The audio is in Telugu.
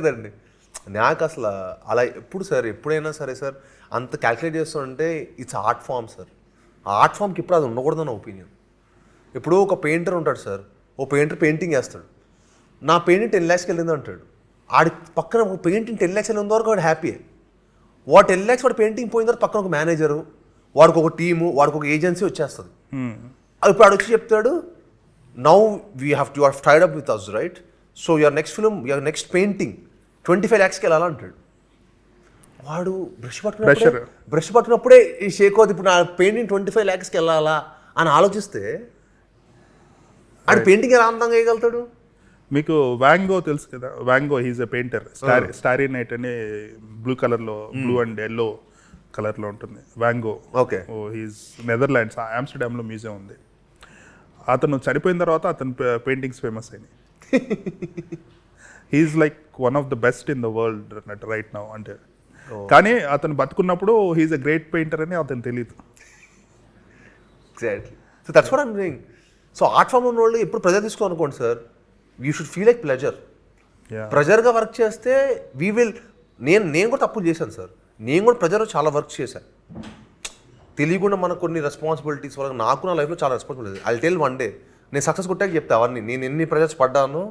కదండి. నాకు అసలు అలా ఎప్పుడు సార్, ఎప్పుడైనా సరే సార్ అంత క్యాల్కులేట్ చేస్తుంటే ఇట్స్ ఆర్ట్ ఫామ్ సార్. ఆ ఆర్ట్ ఫామ్కి ఇప్పుడు అది ఉండకూడదు నా ఒపీనియన్. ఇప్పుడు ఒక పెయింటర్ ఉంటాడు సార్, ఓ పెయింటర్ పెయింటింగ్ వేస్తాడు, నా పెయింటింగ్ 10 lakhsకి వెళ్ళింది అంటాడు. ఆడి పక్కన ఒక పెయింటింగ్ 10 lakhs వెళ్ళిన వరకు వాడు హ్యాపీ. వాడు 10 lakhs వాడు పెయింటింగ్ పోయిన తర్వాత పక్కన ఒక మేనేజరు, వాడికి ఒక టీము, వాడికి ఒక ఏజెన్సీ వచ్చేస్తుంది. ఇప్పుడు ఆడు వచ్చి చెప్తాడు, now you are tied up with us right, so your next film, your next painting 25 lakhsకి వెళ్ళాలంటాడు. వాడు బ్రష్ పట్టినప్పుడే ఈ షేకోది ఇప్పుడు నా పెయింటింగ్ 25 lakhsకి వెళ్ళాలా అని ఆలోచిస్తే ఆడు పెయింటింగ్ ఎలా అందంగా వేయగలుగుతాడు? మీకు వ్యాంగో తెలుసు కదా, Van Gogh he's a painter. Starry night అని బ్లూ కలర్లో, బ్లూ అండ్ ఎల్లో కలర్లో ఉంటుంది వ్యాంగో. ఓకే. హీజ్ నెదర్లాండ్స్, ఆమ్స్టర్డామ్లో మ్యూజియం ఉంది. అతను చనిపోయిన తర్వాత అతను పెయింటింగ్స్ ఫేమస్ అయినాయి. He's like one of the best in the world right now అంటే. కానీ అతను బతుకున్నప్పుడు హీఈస్ ఎ గ్రేట్ పెయింటర్ అని అతను తెలియదు. Exactly. So that's what I'm doing. So art form ఉన్న వాళ్ళు ఎప్పుడు ప్రెజర్ తీసుకోవాలనుకోండి sir, you should feel like pleasure. ప్రెజర్గా వర్క్ చేస్తే వీ విల్. నేను కూడా తప్పులు చేశాను సార్, నేను కూడా ప్రెజర్ చాలా వర్క్ చేశాను. తెలియకుండా మనకు కొన్ని రెస్పాన్సిబిలిటీస్ వల్ల నాకు నా లైఫ్లో చాలా responsibility. I tell one day నేను సక్సెస్ కొట్టాక చెప్తా అవన్నీ, నేను ఎన్ని ప్రెజర్స్ పడ్డాను,